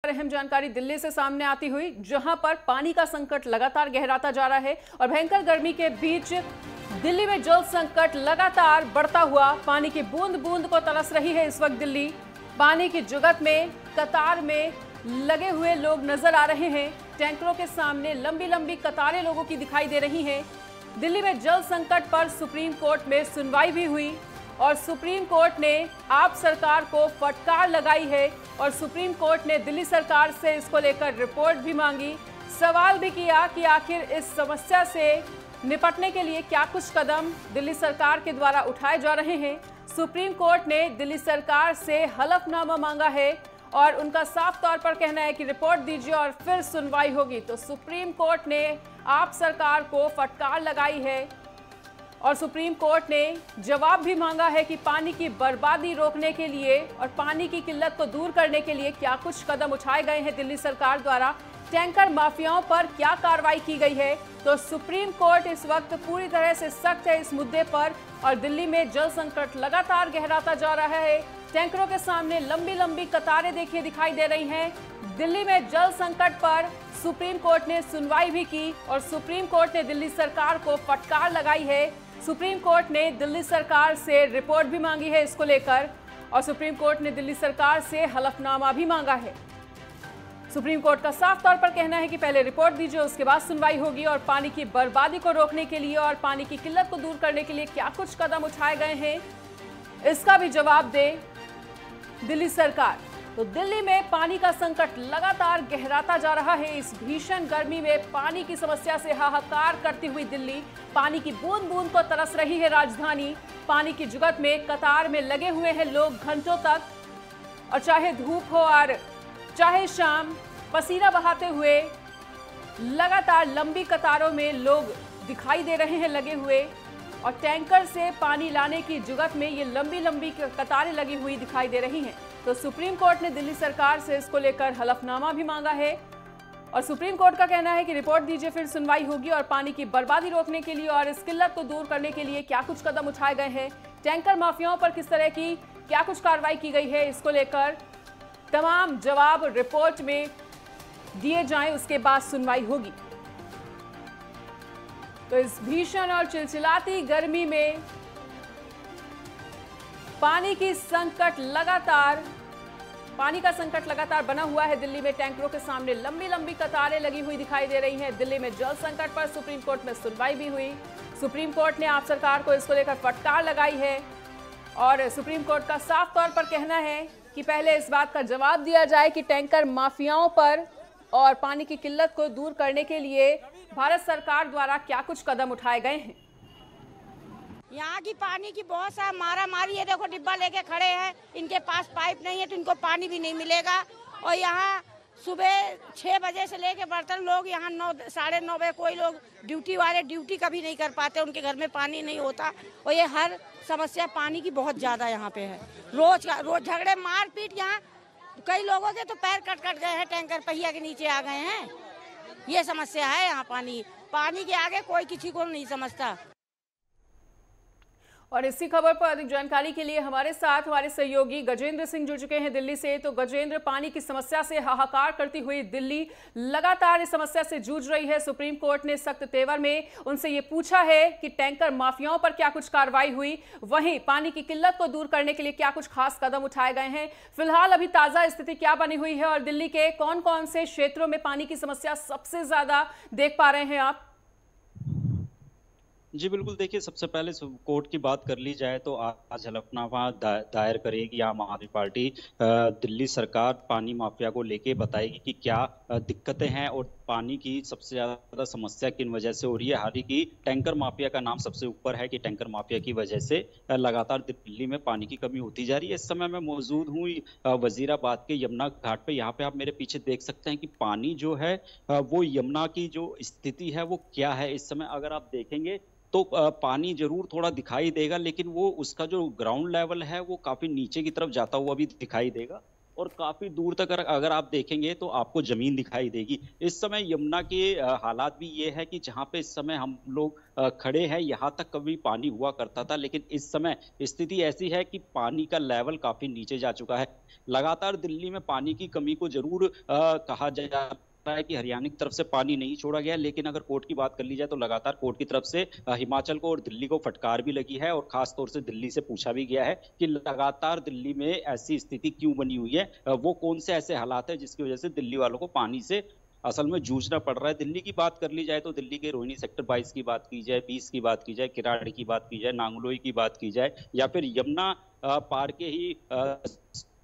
अहम जानकारी दिल्ली से सामने आती हुई, जहां पर पानी का संकट लगातार गहराता जा रहा है और भयंकर गर्मी के बीच दिल्ली में जल संकट लगातार बढ़ता हुआ पानी की बूंद बूंद को तरस रही है। इस वक्त दिल्ली पानी की जुगत में कतार में लगे हुए लोग नजर आ रहे हैं। टैंकरों के सामने लंबी लंबी कतारें लोगों की दिखाई दे रही हैं। दिल्ली में जल संकट पर सुप्रीम कोर्ट में सुनवाई भी हुई और सुप्रीम कोर्ट ने आप सरकार को फटकार लगाई है और सुप्रीम कोर्ट ने दिल्ली सरकार से इसको लेकर रिपोर्ट भी मांगी, सवाल भी किया कि आखिर इस समस्या से निपटने के लिए क्या कुछ कदम दिल्ली सरकार के द्वारा उठाए जा रहे हैं। सुप्रीम कोर्ट ने दिल्ली सरकार से हलफनामा मांगा है और उनका साफ तौर पर कहना है कि रिपोर्ट दीजिए और फिर सुनवाई होगी। तो सुप्रीम कोर्ट ने आप सरकार को फटकार लगाई है और सुप्रीम कोर्ट ने जवाब भी मांगा है कि पानी की बर्बादी रोकने के लिए और पानी की किल्लत को दूर करने के लिए क्या कुछ कदम उठाए गए हैं दिल्ली सरकार द्वारा, टैंकर माफियाओं पर क्या कार्रवाई की गई है। तो सुप्रीम कोर्ट इस वक्त पूरी तरह से सख्त है इस मुद्दे पर और दिल्ली में जल संकट लगातार गहराता जा रहा है। टैंकरों के सामने लंबी लंबी कतारें देखिए दिखाई दे रही हैं। दिल्ली में जल संकट पर सुप्रीम कोर्ट ने सुनवाई भी की और सुप्रीम कोर्ट ने दिल्ली सरकार को फटकार लगाई है। सुप्रीम कोर्ट ने दिल्ली सरकार से रिपोर्ट भी मांगी है इसको लेकर और सुप्रीम कोर्ट ने दिल्ली सरकार से हलफनामा भी मांगा है। सुप्रीम कोर्ट का साफ तौर पर कहना है कि पहले रिपोर्ट दीजिए, उसके बाद सुनवाई होगी और पानी की बर्बादी को रोकने के लिए और पानी की किल्लत को दूर करने के लिए क्या कुछ कदम उठाए गए हैं, इसका भी जवाब दे दिल्ली सरकार। तो दिल्ली में पानी का संकट लगातार गहराता जा रहा है। इस भीषण गर्मी में पानी की समस्या से हाहाकार करती हुई दिल्ली पानी की बूंद बूंद को तरस रही है। राजधानी पानी की जुगत में कतार में लगे हुए हैं लोग घंटों तक और चाहे धूप हो और चाहे शाम, पसीना बहाते हुए लगातार लंबी कतारों में लोग दिखाई दे रहे हैं लगे हुए और टैंकर से पानी लाने की जुगत में ये लंबी लंबी कतारें लगी हुई दिखाई दे रही हैं। तो सुप्रीम कोर्ट ने दिल्ली सरकार से इसको लेकर हलफनामा भी मांगा है और सुप्रीम कोर्ट का कहना है कि रिपोर्ट दीजिए, फिर सुनवाई होगी और पानी की बर्बादी रोकने के लिए और इस किल्लत को दूर करने के लिए क्या कुछ कदम उठाए गए हैं, टैंकर माफियाओं पर किस तरह की क्या कुछ कार्रवाई की गई है, इसको लेकर तमाम जवाब रिपोर्ट में दिए जाएं, उसके बाद सुनवाई होगी। तो इस भीषण और चिलचिलाती गर्मी में पानी का संकट लगातार बना हुआ है। दिल्ली में टैंकरों के सामने लंबी लंबी कतारें लगी हुई दिखाई दे रही हैं। दिल्ली में जल संकट पर सुप्रीम कोर्ट में सुनवाई भी हुई। सुप्रीम कोर्ट ने आप सरकार को इसको लेकर फटकार लगाई है और सुप्रीम कोर्ट का साफ तौर पर कहना है कि पहले इस बात का जवाब दिया जाए कि टैंकर माफियाओं पर और पानी की किल्लत को दूर करने के लिए भारत सरकार द्वारा क्या कुछ कदम उठाए गए हैं। यहाँ की पानी की बहुत सा मारा मारी है। देखो डिब्बा लेके खड़े हैं, इनके पास पाइप नहीं है तो इनको पानी भी नहीं मिलेगा। और यहाँ सुबह 6 बजे से लेके बर्तन लोग यहाँ 9 साढ़े 9 बजे, कोई लोग ड्यूटी वाले ड्यूटी कभी नहीं कर पाते, उनके घर में पानी नहीं होता। और ये हर समस्या पानी की बहुत ज़्यादा यहाँ पे है। रोज झगड़े मारपीट, यहाँ कई लोगों के तो पैर कट गए हैं, टैंकर पहिया के नीचे आ गए हैं। ये समस्या है यहाँ पानी के आगे कोई किसी को नहीं समझता। और इसी खबर पर अधिक जानकारी के लिए हमारे साथ हमारे सहयोगी गजेंद्र सिंह जुड़ चुके हैं दिल्ली से। तो गजेंद्र, पानी की समस्या से हाहाकार करती हुई दिल्ली लगातार इस समस्या से जूझ रही है। सुप्रीम कोर्ट ने सख्त तेवर में उनसे ये पूछा है कि टैंकर माफियाओं पर क्या कुछ कार्रवाई हुई, वहीं पानी की किल्लत को दूर करने के लिए क्या कुछ खास कदम उठाए गए हैं। फिलहाल अभी ताजा स्थिति क्या बनी हुई है और दिल्ली के कौन कौन से क्षेत्रों में पानी की समस्या सबसे ज्यादा देख पा रहे हैं आप? जी बिल्कुल, देखिए सबसे पहले कोर्ट की बात कर ली जाए तो आज हलफनामा दायर करेगी आम आदमी पार्टी। दिल्ली सरकार पानी माफिया को लेके बताएगी कि क्या दिक्कतें हैं और पानी की सबसे ज्यादा समस्या किन वजह से हो रही है। हालांकि टैंकर माफिया का नाम सबसे ऊपर है कि टैंकर माफिया की वजह से लगातार दिल्ली में पानी की कमी होती जा रही है। इस समय मैं मौजूद हूँ वजीराबाद के यमुना घाट पे। यहाँ पे आप मेरे पीछे देख सकते हैं कि पानी जो है वो यमुना की जो स्थिति है वो क्या है इस समय। अगर आप देखेंगे तो पानी जरूर थोड़ा दिखाई देगा, लेकिन वो उसका जो ग्राउंड लेवल है वो काफी नीचे की तरफ जाता हुआ भी दिखाई देगा। और काफी दूर तक अगर आप देखेंगे तो आपको जमीन दिखाई देगी। इस समय यमुना के हालात भी ये है कि जहाँ पे इस समय हम लोग खड़े हैं, यहाँ तक कभी पानी हुआ करता था, लेकिन इस समय स्थिति ऐसी है कि पानी का लेवल काफी नीचे जा चुका है। लगातार दिल्ली में पानी की कमी को जरूर कहा जा है कि हरियाणा की तरफ से पानी नहीं छोड़ा गया, लेकिन अगर कोर्ट की बात कर ली जाए तो लगातार कोर्ट की तरफ से हिमाचल को और दिल्ली को फटकार भी लगी है, और खास तौर से दिल्ली से पूछा भी गया है कि लगातार दिल्ली में ऐसी स्थिति क्यों बनी हुई है, वो कौन से ऐसे हालात है जिसकी वजह से दिल्ली वालों को पानी से असल में जूझना पड़ रहा है। दिल्ली की बात कर ली जाए तो दिल्ली के रोहिणी सेक्टर 22 की बात की जाए, 20 की बात की जाए, किराड़ी की बात की जाए, नांगलोई की बात की जाए, या फिर यमुना पार के ही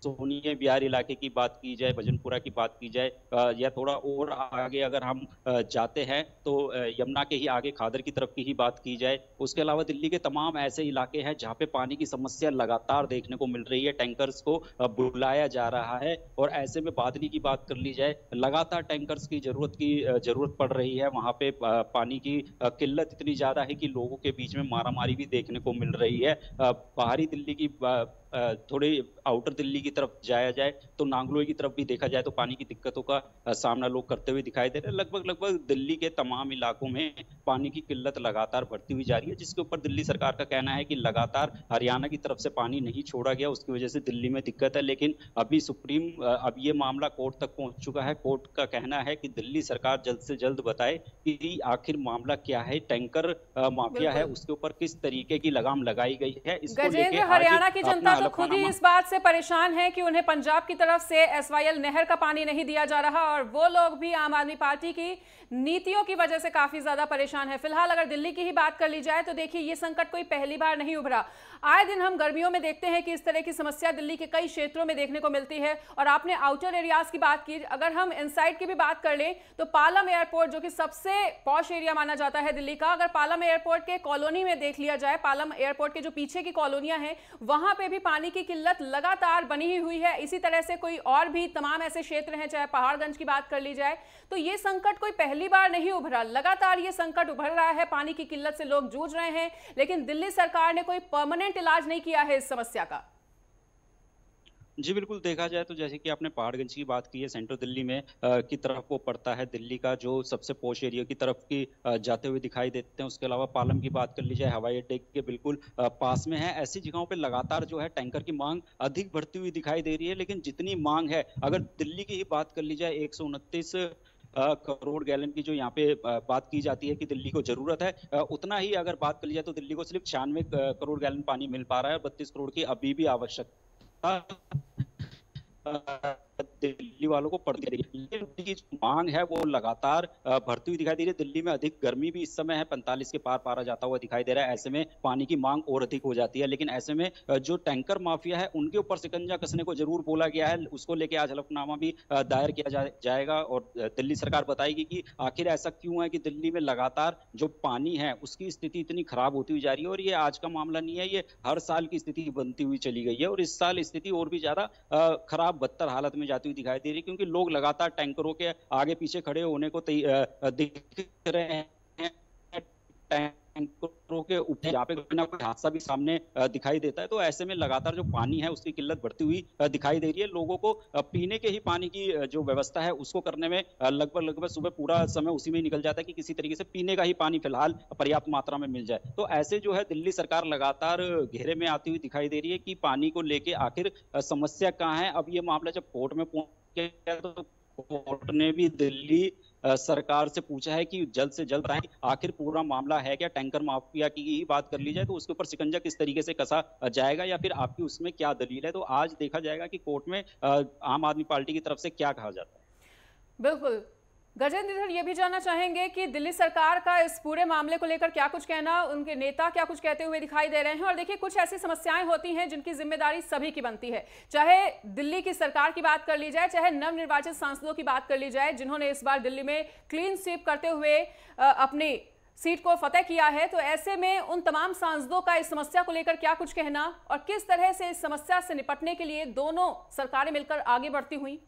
सोनिया बिहार इलाके की बात की जाए, भजनपुरा की बात की जाए, या थोड़ा और आगे अगर हम जाते हैं तो यमुना के ही आगे खादर की तरफ की ही बात की जाए। उसके अलावा दिल्ली के तमाम ऐसे इलाके हैं जहां पे पानी की समस्या लगातार देखने को मिल रही है। टैंकर्स को बुलाया जा रहा है, और ऐसे में बादली की बात कर ली जाए, लगातार टैंकर्स की जरूरत पड़ रही है। वहां पे पानी की किल्लत इतनी ज्यादा है कि लोगों के बीच में मारामारी भी देखने को मिल रही है। बाहरी दिल्ली की थोड़ी आउटर दिल्ली की तरफ जाया जाए तो नांगलोई की तरफ भी देखा जाए तो पानी की दिक्कतों का सामना लोग करते हुए दिखाई दे रहे हैं। लगभग दिल्ली के तमाम इलाकों में पानी की किल्लत लगातार बढ़ती हुई जा रही है, जिसके ऊपर दिल्ली सरकार का कहना है कि लगातार हरियाणा की तरफ से पानी नहीं छोड़ा गया, उसकी वजह से दिल्ली में दिक्कत है। लेकिन अभी अब ये मामला कोर्ट तक पहुंच चुका है। कोर्ट का कहना है कि दिल्ली सरकार जल्द से जल्द बताए कि आखिर मामला क्या है, टैंकर माफिया है उसके ऊपर किस तरीके की लगाम लगाई गई है। इसको लेकर हरियाणा की जनता तो खुद ही इस बात से परेशान है कि उन्हें पंजाब की तरफ से SYL नहर का पानी नहीं दिया जा रहा, और वो लोग भी आम आदमी पार्टी की नीतियों की वजह से काफी ज्यादा परेशान है। फिलहाल अगर दिल्ली की ही बात कर ली जाए तो देखिए ये संकट कोई पहली बार नहीं उभरा। आए दिन हम गर्मियों में देखते हैं कि इस तरह की समस्या दिल्ली के कई क्षेत्रों में देखने को मिलती है। और आपने आउटर एरियाज की बात की, अगर हम इनसाइड की भी बात कर लें तो पालम एयरपोर्ट जो कि सबसे पॉश एरिया माना जाता है दिल्ली का, अगर पालम एयरपोर्ट के कॉलोनी में देख लिया जाए, पालम एयरपोर्ट के जो पीछे की कॉलोनियां हैं वहां पे भी पानी की किल्लत लगातार बनी ही हुई है। इसी तरह से कोई और भी तमाम ऐसे क्षेत्र हैं, चाहे पहाड़गंज की बात कर ली जाए, तो ये संकट कोई पहली बार नहीं उभरा। लगातार ये संकट उभर रहा है, पानी की किल्लत से लोग जूझ रहे हैं, लेकिन दिल्ली सरकार ने कोई परमानेंट इलाज नहीं किया है इस समस्या का। जी बिल्कुल, देखा जाए तो जैसे कि आपने पहाड़गंज की बात की है, सेंट्रल दिल्ली में की तरफ वो पड़ता है, दिल्ली का जो सबसे पोश एरिया की तरफ की जाते हुए दिखाई देते हैं। उसके अलावा पालम की बात कर ली जाए, हवाई अड्डे के बिल्कुल पास में है। ऐसी जगहों पे लगातार जो है टैंकर की मांग अधिक बढ़ती हुई दिखाई दे रही है। लेकिन जितनी मांग है, अगर दिल्ली की ही बात कर ली जाए, 129 करोड़ गैलन की जो यहाँ पे बात की जाती है कि दिल्ली को जरूरत है, उतना ही अगर बात कर ली जाए तो दिल्ली को सिर्फ 96 करोड़ गैलन पानी मिल पा रहा है। 32 करोड़ की अभी भी आवश्यकता दिल्ली वालों को पड़ती रही है। लेकिन की मांग है वो लगातार बढ़ती हुई दिखाई दे रही है। दिल्ली में अधिक गर्मी भी इस समय है, 45 के पार पारा जाता हुआ दिखाई दे रहा है। ऐसे में पानी की मांग और अधिक हो जाती है। लेकिन ऐसे में जो टैंकर माफिया है उनके ऊपर शिकंजा कसने को जरूर बोला गया है। उसको लेकर आज हलफनामा भी दायर किया जाएगा और दिल्ली सरकार बताएगी कि आखिर ऐसा क्यों है कि दिल्ली में लगातार जो पानी है उसकी स्थिति इतनी खराब होती हुई जा रही है। और ये आज का मामला नहीं है, ये हर साल की स्थिति बनती हुई चली गई है, और इस साल स्थिति और भी ज्यादा खराब बदतर हालत में जाती हुई दिखाई दे रही है, क्योंकि लोग लगातार टैंकरों के आगे पीछे खड़े होने को दिख रहे हैं। टैंकरों के ऊपर यहाँ पे कोई ना कोई हादसा भी सामने दिखाई देता है। तो ऐसे में लगातार जो पानी है उसकी किल्लत बढ़ती हुई दिखाई दे रही है। लोगों को पीने के ही पानी की जो व्यवस्था है उसको करने में लगभग सुबह पूरा समय उसी में निकल जाता है कि किसी तरीके से पीने का ही पानी फिलहाल पर्याप्त मात्रा में मिल जाए। तो ऐसे जो है दिल्ली सरकार लगातार घेरे में आती हुई दिखाई दे रही है कि पानी को लेके आखिर समस्या कहाँ है। अब ये मामला जब कोर्ट में पहुंच गया तो कोर्ट ने भी दिल्ली सरकार से पूछा है कि जल्द से जल्द बताएं आखिर पूरा मामला है क्या। टैंकर माफिया की ही बात कर ली जाए तो उसके ऊपर शिकंजा किस तरीके से कसा जाएगा, या फिर आपकी उसमें क्या दलील है। तो आज देखा जाएगा कि कोर्ट में आम आदमी पार्टी की तरफ से क्या कहा जाता है। बिल्कुल गजेंद्र, इधर ये भी जानना चाहेंगे कि दिल्ली सरकार का इस पूरे मामले को लेकर क्या कुछ कहना, उनके नेता क्या कुछ कहते हुए दिखाई दे रहे हैं। और देखिए कुछ ऐसी समस्याएं होती हैं जिनकी जिम्मेदारी सभी की बनती है, चाहे दिल्ली की सरकार की बात कर ली जाए, चाहे नवनिर्वाचित सांसदों की बात कर ली जाए, जिन्होंने इस बार दिल्ली में क्लीन स्वीप करते हुए अपनी सीट को फतेह किया है। तो ऐसे में उन तमाम सांसदों का इस समस्या को लेकर क्या कुछ कहना और किस तरह से इस समस्या से निपटने के लिए दोनों सरकारें मिलकर आगे बढ़ती हुई।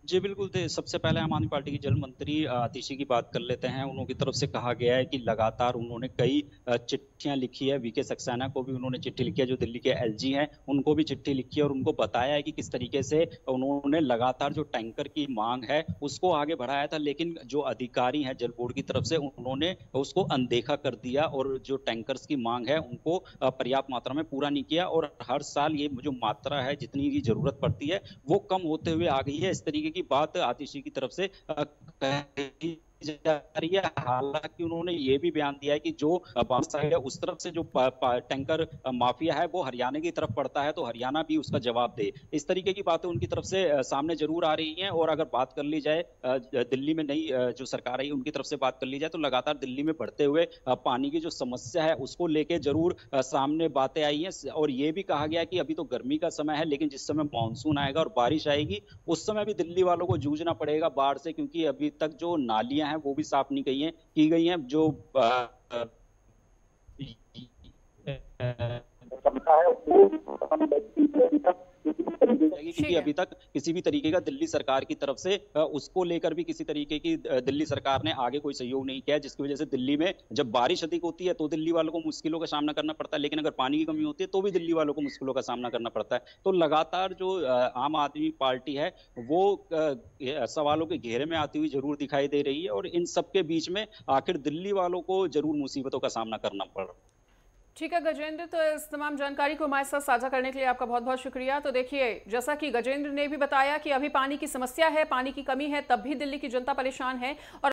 जी बिल्कुल, सबसे पहले आम आदमी पार्टी की जल मंत्री आतिशी की बात कर लेते हैं। उन्होंने की तरफ से कहा गया है कि लगातार उन्होंने कई चिट्ठियां लिखी है। वीके सक्सेना को भी उन्होंने चिट्ठी लिखी है, जो दिल्ली के एलजी हैं, उनको भी चिट्ठी लिखी है और उनको बताया है कि किस तरीके से उन्होंने लगातार जो टैंकर की मांग है उसको आगे बढ़ाया था, लेकिन जो अधिकारी हैं जल बोर्ड की तरफ से उन्होंने उसको अनदेखा कर दिया और जो टैंकर्स की मांग है उनको पर्याप्त मात्रा में पूरा नहीं किया। और हर साल ये जो मात्रा है, जितनी की जरूरत पड़ती है, वो कम होते हुए आ गई है। इस तरीके की बात आतिशी की तरफ से कही जा रही है। हालांकि उन्होंने ये भी बयान दिया है कि जो साइड है उस तरफ से जो टैंकर माफिया है वो हरियाणा की तरफ पड़ता है, तो हरियाणा भी उसका जवाब दे। इस तरीके की बातें उनकी तरफ से सामने जरूर आ रही हैं। और अगर बात कर ली जाए दिल्ली में नई जो सरकार आई उनकी तरफ से बात कर ली जाए, तो लगातार दिल्ली में बढ़ते हुए पानी की जो समस्या है उसको लेके जरूर सामने बातें आई हैं। और ये भी कहा गया है कि अभी तो गर्मी का समय है, लेकिन जिस समय मानसून आएगा और बारिश आएगी उस समय भी दिल्ली वालों को जूझना पड़ेगा बाढ़ से, क्योंकि अभी तक जो नालियां हैं वो भी साफ नहीं की गई हैं। जो क्योंकि अभी तक किसी भी तरीके का दिल्ली सरकार की तरफ से उसको लेकर भी किसी तरीके की दिल्ली सरकार ने आगे कोई सहयोग नहीं किया, जिसकी वजह से दिल्ली में जब बारिश अधिक होती है तो दिल्ली वालों को मुश्किलों का सामना करना पड़ता है, लेकिन अगर पानी की कमी होती है तो भी दिल्ली वालों को मुश्किलों का सामना करना पड़ता है। तो लगातार जो आम आदमी पार्टी है वो सवालों के घेरे में आती हुई जरूर दिखाई दे रही है, और इन सबके बीच में आखिर दिल्ली वालों को जरूर मुसीबतों का सामना करना पड़ रहा है। ठीक है गजेंद्र, तो इस तमाम जानकारी को हमारे साथ साझा करने के लिए आपका बहुत बहुत शुक्रिया। तो देखिए, जैसा कि गजेंद्र ने भी बताया कि अभी पानी की समस्या है, पानी की कमी है, तब भी दिल्ली की जनता परेशान है। और